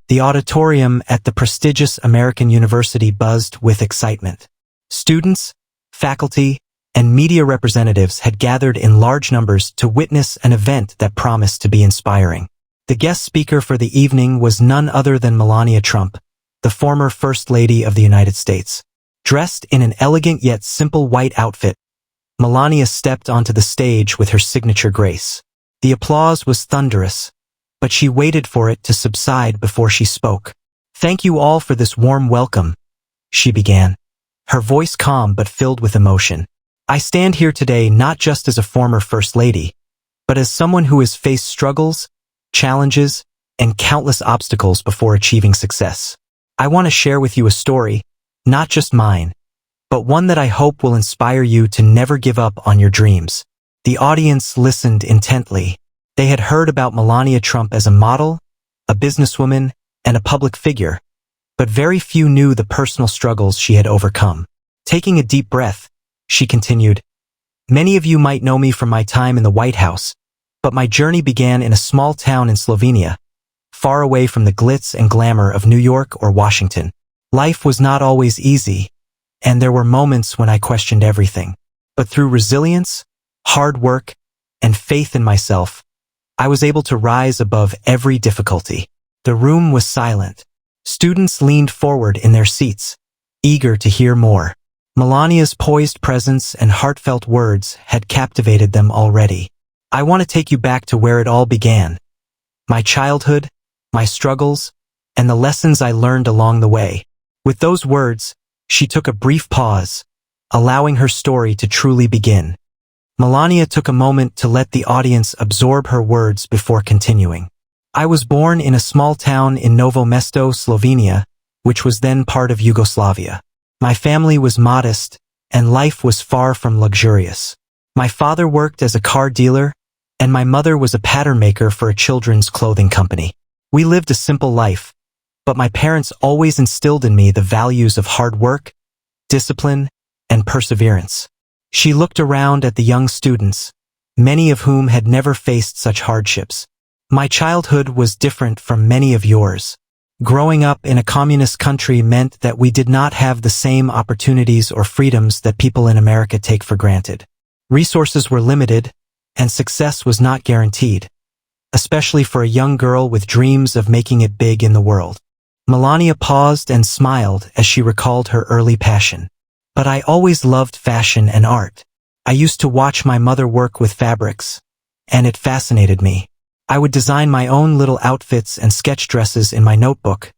The auditorium at the prestigious American university buzzed with excitement. Students, faculty, and media representatives had gathered in large numbers to witness an event that promised to be inspiring. The guest speaker for the evening was none other than Melania Trump, the former First Lady of the United States. Dressed in an elegant yet simple white outfit, Melania stepped onto the stage with her signature grace. The applause was thunderous, but she waited for it to subside before she spoke. "Thank you all for this warm welcome," she began, her voice calm but filled with emotion. "I stand here today not just as a former First Lady, but as someone who has faced struggles, challenges, and countless obstacles before achieving success. I want to share with you a story, not just mine, but one that I hope will inspire you to never give up on your dreams." The audience listened intently. They had heard about Melania Trump as a model, a businesswoman, and a public figure, but very few knew the personal struggles she had overcome. Taking a deep breath, she continued, "Many of you might know me from my time in the White House, but my journey began in a small town in Slovenia, far away from the glitz and glamour of New York or Washington. Life was not always easy, and there were moments when I questioned everything. But through resilience, hard work, and faith in myself, I was able to rise above every difficulty." The room was silent. Students leaned forward in their seats, eager to hear more. Melania's poised presence and heartfelt words had captivated them already. "I want to take you back to where it all began. My childhood, my struggles, and the lessons I learned along the way." With those words, she took a brief pause, allowing her story to truly begin. Melania took a moment to let the audience absorb her words before continuing. "I was born in a small town in Novo Mesto, Slovenia, which was then part of Yugoslavia. My family was modest, and life was far from luxurious. My father worked as a car dealer, and my mother was a pattern maker for a children's clothing company. We lived a simple life, but my parents always instilled in me the values of hard work, discipline, and perseverance." She looked around at the young students, many of whom had never faced such hardships. "My childhood was different from many of yours. Growing up in a communist country meant that we did not have the same opportunities or freedoms that people in America take for granted. Resources were limited, and success was not guaranteed, especially for a young girl with dreams of making it big in the world." Melania paused and smiled as she recalled her early passion. "But I always loved fashion and art. I used to watch my mother work with fabrics, and it fascinated me. I would design my own little outfits and sketch dresses in my notebook,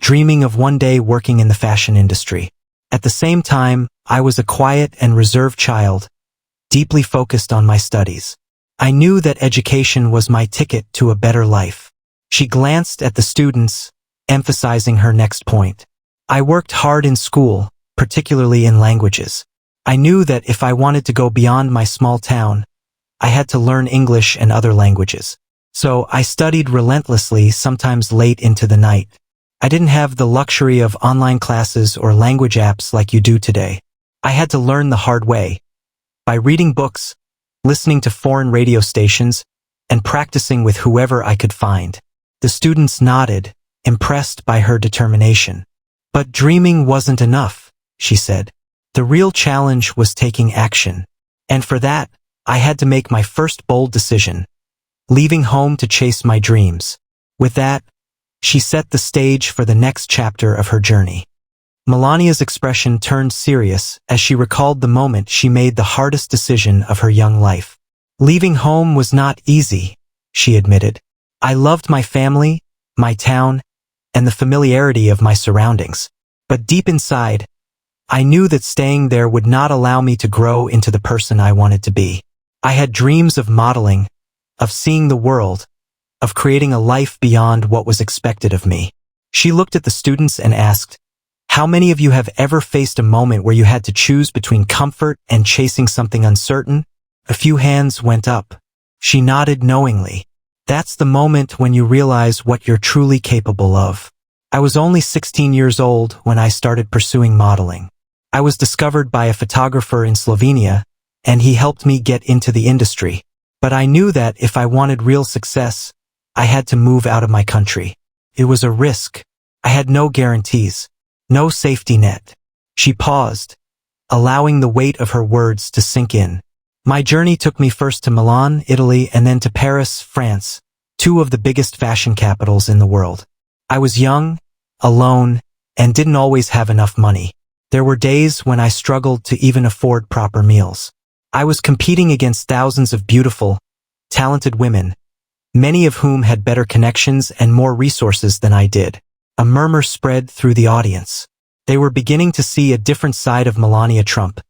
dreaming of one day working in the fashion industry. At the same time, I was a quiet and reserved child, deeply focused on my studies. I knew that education was my ticket to a better life." She glanced at the students, emphasizing her next point. "I worked hard in school, particularly in languages. I knew that if I wanted to go beyond my small town, I had to learn English and other languages. So I studied relentlessly, sometimes late into the night. I didn't have the luxury of online classes or language apps like you do today. I had to learn the hard way, by reading books, listening to foreign radio stations, and practicing with whoever I could find." The students nodded, impressed by her determination. "But dreaming wasn't enough," she said. "The real challenge was taking action. And for that, I had to make my first bold decision, leaving home to chase my dreams." With that, she set the stage for the next chapter of her journey. Melania's expression turned serious as she recalled the moment she made the hardest decision of her young life. "Leaving home was not easy," she admitted. "I loved my family, my town, and the familiarity of my surroundings. But deep inside, I knew that staying there would not allow me to grow into the person I wanted to be. I had dreams of modeling, of seeing the world, of creating a life beyond what was expected of me." She looked at the students and asked, "How many of you have ever faced a moment where you had to choose between comfort and chasing something uncertain?" A few hands went up. She nodded knowingly. "That's the moment when you realize what you're truly capable of." "I was only 16 years old when I started pursuing modeling. I was discovered by a photographer in Slovenia, and he helped me get into the industry. But I knew that if I wanted real success, I had to move out of my country. It was a risk. I had no guarantees, no safety net. She paused, allowing the weight of her words to sink in. My journey took me first to Milan, Italy, and then to Paris, France, two of the biggest fashion capitals in the world. I was young, alone, and didn't always have enough money. There were days when I struggled to even afford proper meals. I was competing against thousands of beautiful, talented women, many of whom had better connections and more resources than I did. A murmur spread through the audience. They were beginning to see a different side of Melania Trump.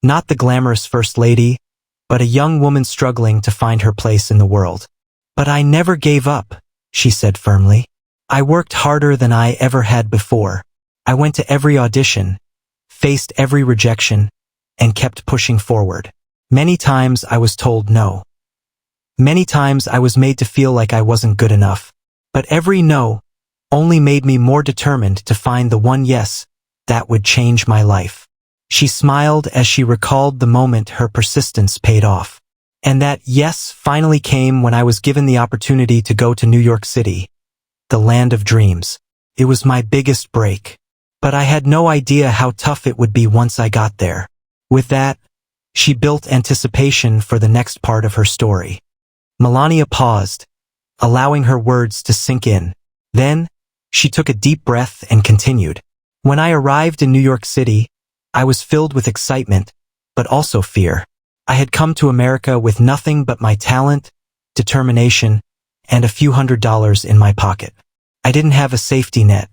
Not the glamorous first lady, but a young woman struggling to find her place in the world. But I never gave up, she said firmly. I worked harder than I ever had before. I went to every audition, faced every rejection, and kept pushing forward. Many times I was told no. Many times I was made to feel like I wasn't good enough. But every no only made me more determined to find the one yes that would change my life. She smiled as she recalled the moment her persistence paid off. And that yes finally came when I was given the opportunity to go to New York City, the land of dreams. It was my biggest break. But I had no idea how tough it would be once I got there. With that, she built anticipation for the next part of her story. Melania paused, allowing her words to sink in. Then, she took a deep breath and continued. When I arrived in New York City, I was filled with excitement, but also fear. I had come to America with nothing but my talent, determination, and a few $100s in my pocket. I didn't have a safety net,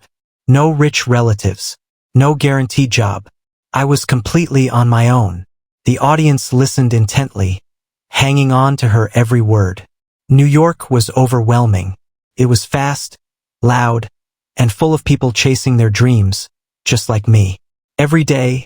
no rich relatives, no guaranteed job. I was completely on my own. The audience listened intently, hanging on to her every word. New York was overwhelming. It was fast, loud, and full of people chasing their dreams, just like me. Every day,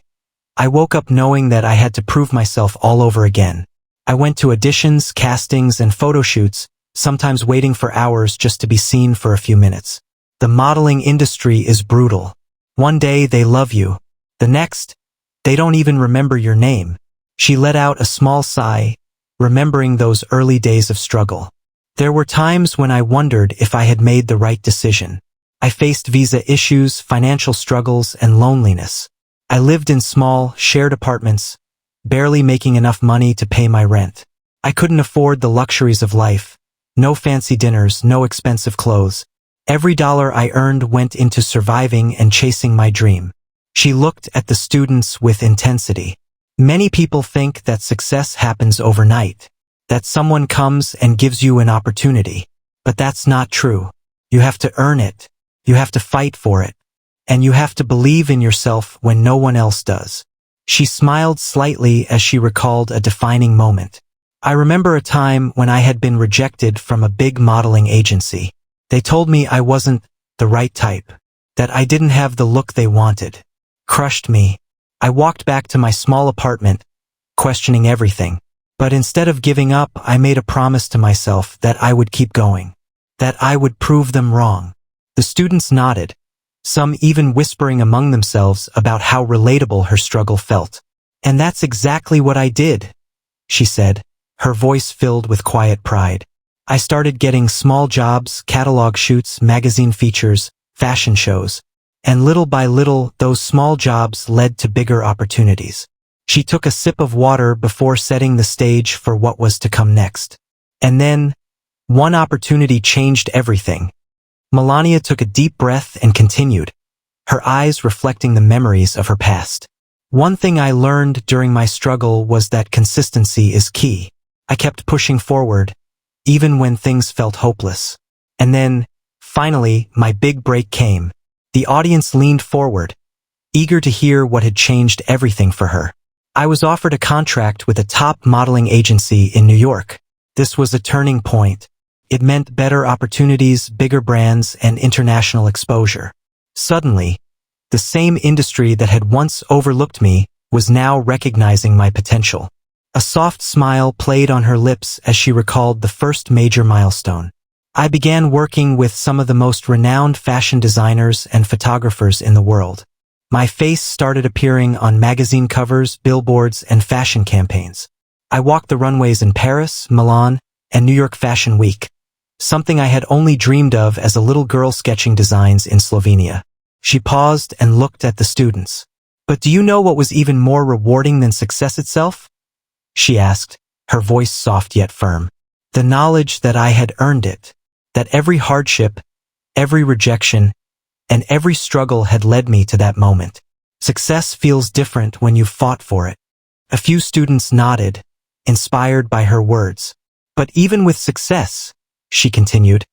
I woke up knowing that I had to prove myself all over again. I went to auditions, castings, and photo shoots, sometimes waiting for hours just to be seen for a few minutes. The modeling industry is brutal. One day they love you. The next, they don't even remember your name. She let out a small sigh, remembering those early days of struggle. There were times when I wondered if I had made the right decision. I faced visa issues, financial struggles, and loneliness. I lived in small, shared apartments, barely making enough money to pay my rent. I couldn't afford the luxuries of life. No fancy dinners, no expensive clothes. Every dollar I earned went into surviving and chasing my dream. She looked at the students with intensity. Many people think that success happens overnight, that someone comes and gives you an opportunity. But that's not true. You have to earn it. You have to fight for it. And you have to believe in yourself when no one else does. She smiled slightly as she recalled a defining moment. I remember a time when I had been rejected from a big modeling agency. They told me I wasn't the right type, that I didn't have the look they wanted. Crushed me. I walked back to my small apartment, questioning everything. But instead of giving up, I made a promise to myself that I would keep going, that I would prove them wrong. The students nodded, some even whispering among themselves about how relatable her struggle felt. And that's exactly what I did, she said, her voice filled with quiet pride. I started getting small jobs, catalog shoots, magazine features, fashion shows. And little by little, those small jobs led to bigger opportunities. She took a sip of water before setting the stage for what was to come next. And then, one opportunity changed everything. Melania took a deep breath and continued, her eyes reflecting the memories of her past. One thing I learned during my struggle was that consistency is key. I kept pushing forward, even when things felt hopeless. And then, finally, my big break came. The audience leaned forward, eager to hear what had changed everything for her. I was offered a contract with a top modeling agency in New York. This was a turning point. It meant better opportunities, bigger brands, and international exposure. Suddenly, the same industry that had once overlooked me was now recognizing my potential. A soft smile played on her lips as she recalled the first major milestone. I began working with some of the most renowned fashion designers and photographers in the world. My face started appearing on magazine covers, billboards, and fashion campaigns. I walked the runways in Paris, Milan, and New York Fashion Week, something I had only dreamed of as a little girl sketching designs in Slovenia. She paused and looked at the students. But do you know what was even more rewarding than success itself? She asked, her voice soft yet firm. The knowledge that I had earned it, that every hardship, every rejection, and every struggle had led me to that moment. Success feels different when you've fought for it. A few students nodded, inspired by her words. But even with success, she continued,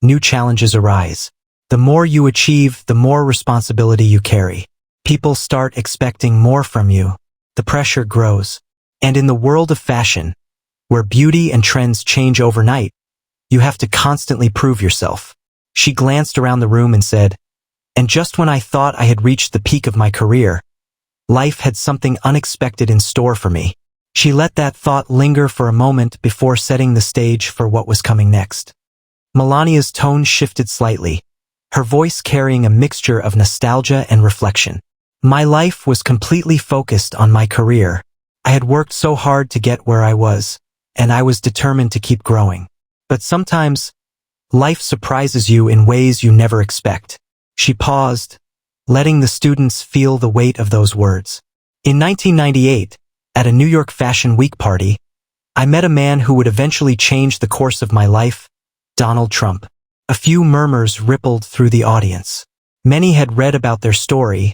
new challenges arise. The more you achieve, the more responsibility you carry. People start expecting more from you. The pressure grows. And in the world of fashion, where beauty and trends change overnight, you have to constantly prove yourself. She glanced around the room and said, and just when I thought I had reached the peak of my career, life had something unexpected in store for me. She let that thought linger for a moment before setting the stage for what was coming next. Melania's tone shifted slightly, her voice carrying a mixture of nostalgia and reflection. My life was completely focused on my career. I had worked so hard to get where I was, and I was determined to keep growing. But sometimes, life surprises you in ways you never expect. She paused, letting the students feel the weight of those words. In 1998, at a New York Fashion Week party, I met a man who would eventually change the course of my life, Donald Trump. A few murmurs rippled through the audience. Many had read about their story,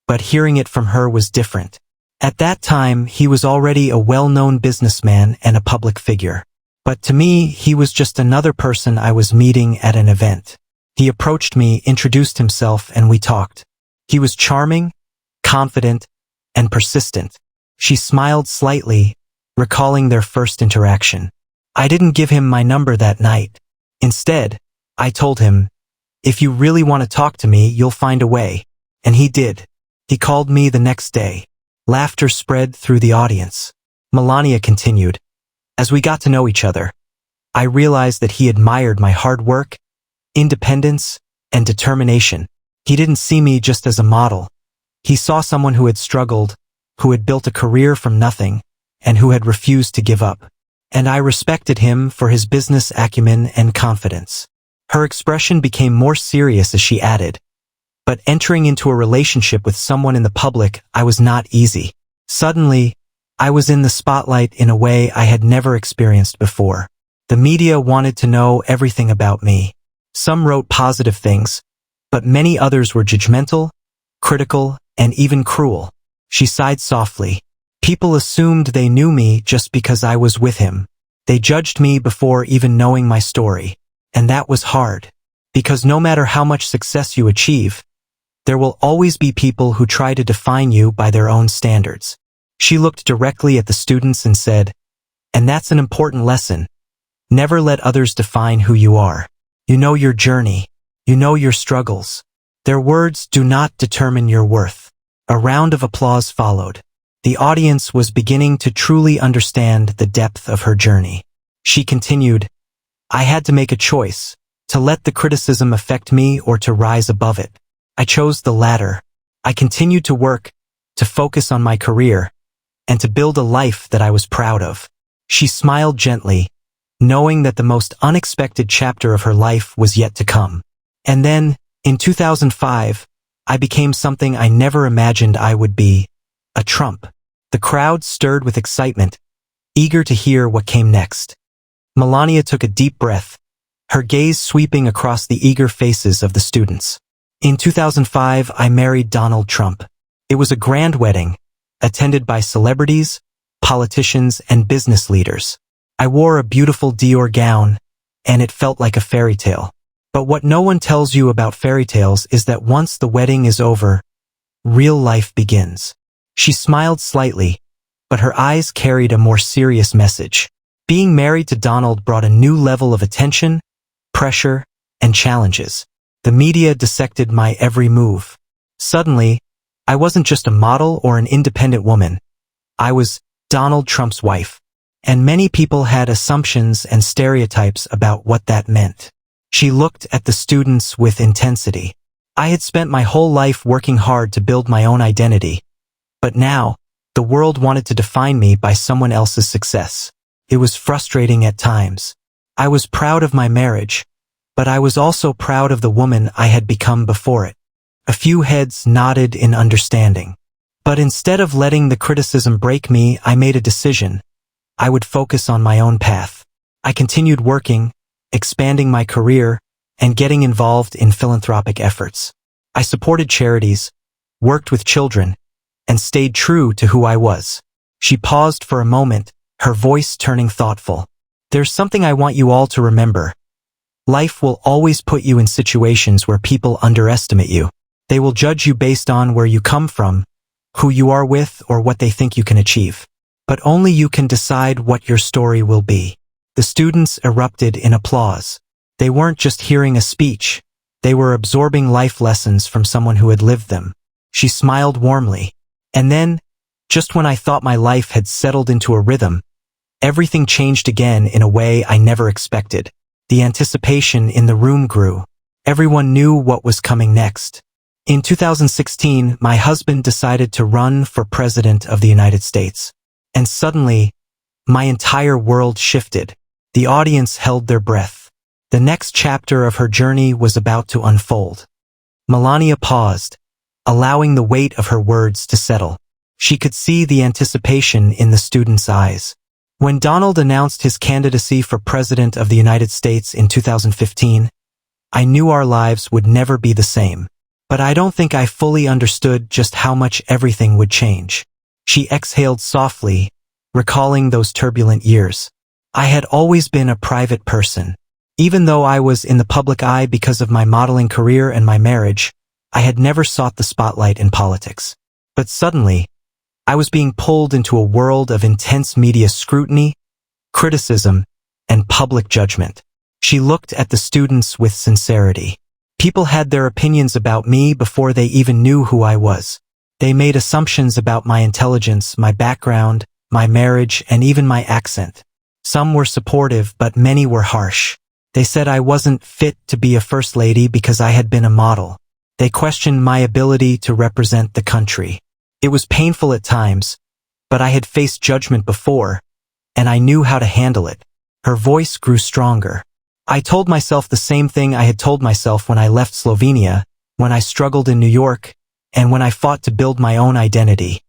but hearing it from her was different. At that time, he was already a well-known businessman and a public figure. But to me, he was just another person I was meeting at an event. He approached me, introduced himself, and we talked. He was charming, confident, and persistent. She smiled slightly, recalling their first interaction. I didn't give him my number that night. Instead, I told him, if you really want to talk to me, you'll find a way. And he did. He called me the next day. Laughter spread through the audience. Melania continued, as we got to know each other, I realized that he admired my hard work, independence, and determination. He didn't see me just as a model. He saw someone who had struggled, who had built a career from nothing, and who had refused to give up. And I respected him for his business acumen and confidence. Her expression became more serious as she added, but entering into a relationship with someone in the public, I was not easy. Suddenly, I was in the spotlight in a way I had never experienced before. The media wanted to know everything about me. Some wrote positive things, but many others were judgmental, critical, and even cruel. She sighed softly. People assumed they knew me just because I was with him. They judged me before even knowing my story. And that was hard. Because no matter how much success you achieve, there will always be people who try to define you by their own standards. She looked directly at the students and said, and that's an important lesson. Never let others define who you are. You know your journey. You know your struggles. Their words do not determine your worth. A round of applause followed. The audience was beginning to truly understand the depth of her journey. She continued, I had to make a choice, to let the criticism affect me or to rise above it. I chose the latter. I continued to work, to focus on my career, and to build a life that I was proud of. She smiled gently, knowing that the most unexpected chapter of her life was yet to come. And then, in 2005, I became something I never imagined I would be, a Trump. The crowd stirred with excitement, eager to hear what came next. Melania took a deep breath, her gaze sweeping across the eager faces of the students. In 2005, I married Donald Trump. It was a grand wedding, attended by celebrities, politicians, and business leaders. I wore a beautiful Dior gown, and it felt like a fairy tale. But what no one tells you about fairy tales is that once the wedding is over, real life begins. She smiled slightly, but her eyes carried a more serious message. Being married to Donald brought a new level of attention, pressure, and challenges. The media dissected my every move. Suddenly, I wasn't just a model or an independent woman. I was Donald Trump's wife. And many people had assumptions and stereotypes about what that meant. She looked at the students with intensity. I had spent my whole life working hard to build my own identity. But now, the world wanted to define me by someone else's success. It was frustrating at times. I was proud of my marriage, but I was also proud of the woman I had become before it. A few heads nodded in understanding. But instead of letting the criticism break me, I made a decision. I would focus on my own path. I continued working, expanding my career, and getting involved in philanthropic efforts. I supported charities, worked with children, and stayed true to who I was. She paused for a moment, her voice turning thoughtful. There's something I want you all to remember. Life will always put you in situations where people underestimate you. They will judge you based on where you come from, who you are with, or what they think you can achieve. But only you can decide what your story will be. The students erupted in applause. They weren't just hearing a speech. They were absorbing life lessons from someone who had lived them. She smiled warmly. And then, just when I thought my life had settled into a rhythm, everything changed again in a way I never expected. The anticipation in the room grew. Everyone knew what was coming next. In 2016, my husband decided to run for president of the United States. And suddenly, my entire world shifted. The audience held their breath. The next chapter of her journey was about to unfold. Melania paused, allowing the weight of her words to settle. She could see the anticipation in the students' eyes. When Donald announced his candidacy for President of the United States in 2015, I knew our lives would never be the same. But I don't think I fully understood just how much everything would change. She exhaled softly, recalling those turbulent years. I had always been a private person. Even though I was in the public eye because of my modeling career and my marriage, I had never sought the spotlight in politics. But suddenly, I was being pulled into a world of intense media scrutiny, criticism, and public judgment. She looked at the students with sincerity. People had their opinions about me before they even knew who I was. They made assumptions about my intelligence, my background, my marriage, and even my accent. Some were supportive, but many were harsh. They said I wasn't fit to be a first lady because I had been a model. They questioned my ability to represent the country. It was painful at times, but I had faced judgment before, and I knew how to handle it. Her voice grew stronger. I told myself the same thing I had told myself when I left Slovenia, when I struggled in New York, and when I fought to build my own identity.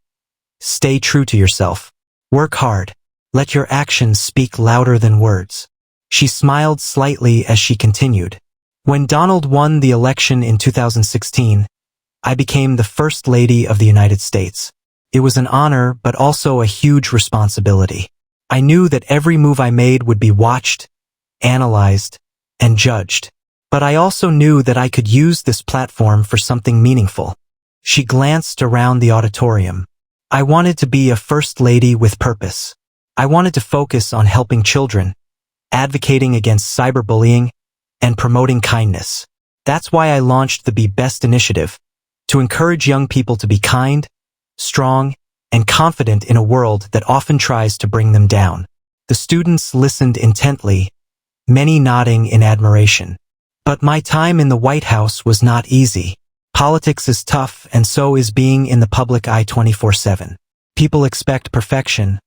Stay true to yourself. Work hard. Let your actions speak louder than words. She smiled slightly as she continued. When Donald won the election in 2016, I became the First Lady of the United States. It was an honor, but also a huge responsibility. I knew that every move I made would be watched, analyzed, and judged. But I also knew that I could use this platform for something meaningful. She glanced around the auditorium. I wanted to be a first lady with purpose. I wanted to focus on helping children, advocating against cyberbullying, and promoting kindness. That's why I launched the Be Best initiative, to encourage young people to be kind, strong, and confident in a world that often tries to bring them down. The students listened intently, many nodding in admiration. But my time in the White House was not easy. Politics is tough, and so is being in the public eye 24/7. People expect perfection,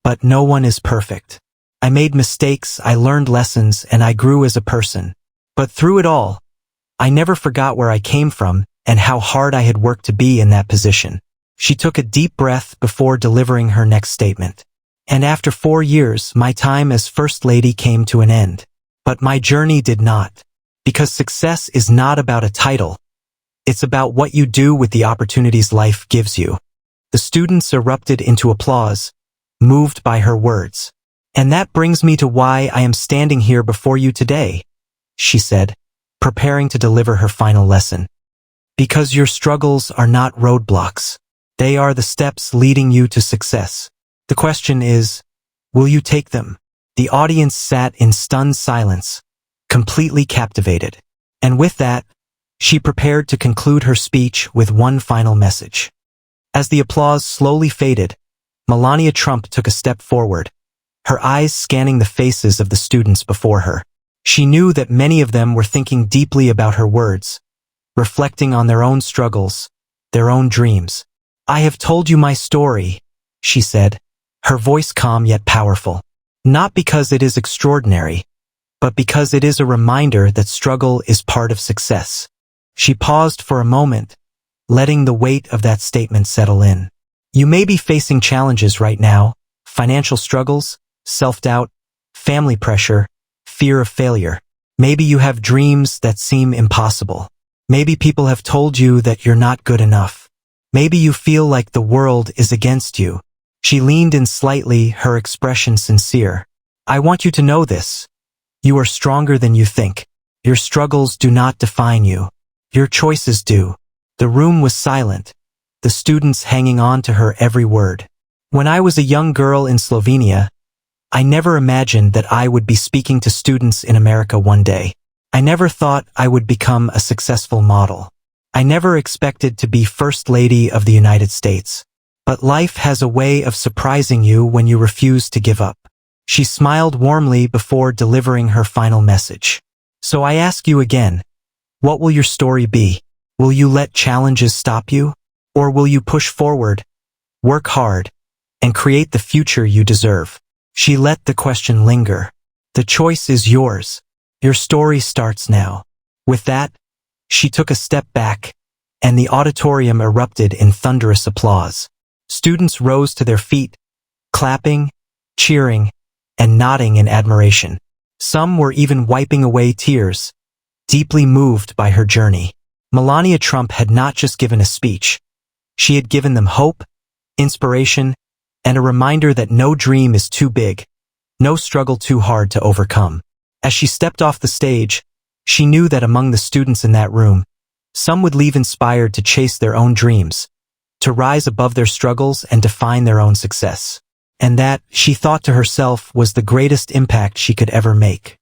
but no one is perfect. I made mistakes, I learned lessons, and I grew as a person. But through it all, I never forgot where I came from and how hard I had worked to be in that position. She took a deep breath before delivering her next statement. And after 4 years, my time as First Lady came to an end. But my journey did not. Because success is not about a title. It's about what you do with the opportunities life gives you. The students erupted into applause, moved by her words. And that brings me to why I am standing here before you today, she said, preparing to deliver her final lesson. Because your struggles are not roadblocks. They are the steps leading you to success. The question is, will you take them? The audience sat in stunned silence, completely captivated. And with that, she prepared to conclude her speech with one final message. As the applause slowly faded, Melania Trump took a step forward, her eyes scanning the faces of the students before her. She knew that many of them were thinking deeply about her words, reflecting on their own struggles, their own dreams. I have told you my story, she said, her voice calm yet powerful. Not because it is extraordinary, but because it is a reminder that struggle is part of success. She paused for a moment, letting the weight of that statement settle in. You may be facing challenges right now: financial struggles, self-doubt, family pressure, fear of failure. Maybe you have dreams that seem impossible. Maybe people have told you that you're not good enough. Maybe you feel like the world is against you. She leaned in slightly, her expression sincere. I want you to know this. You are stronger than you think. Your struggles do not define you. Your choices do. The room was silent, the students hanging on to her every word. When I was a young girl in Slovenia, I never imagined that I would be speaking to students in America one day. I never thought I would become a successful model. I never expected to be First Lady of the United States. But life has a way of surprising you when you refuse to give up. She smiled warmly before delivering her final message. So I ask you again, what will your story be? Will you let challenges stop you? Or will you push forward, work hard, and create the future you deserve? She let the question linger. The choice is yours. Your story starts now. With that, she took a step back, and the auditorium erupted in thunderous applause. Students rose to their feet, clapping, cheering, and nodding in admiration. Some were even wiping away tears, deeply moved by her journey. Melania Trump had not just given a speech. She had given them hope, inspiration, and a reminder that no dream is too big, no struggle too hard to overcome. As she stepped off the stage, she knew that among the students in that room, some would leave inspired to chase their own dreams, to rise above their struggles and define their own success. And that, she thought to herself, was the greatest impact she could ever make.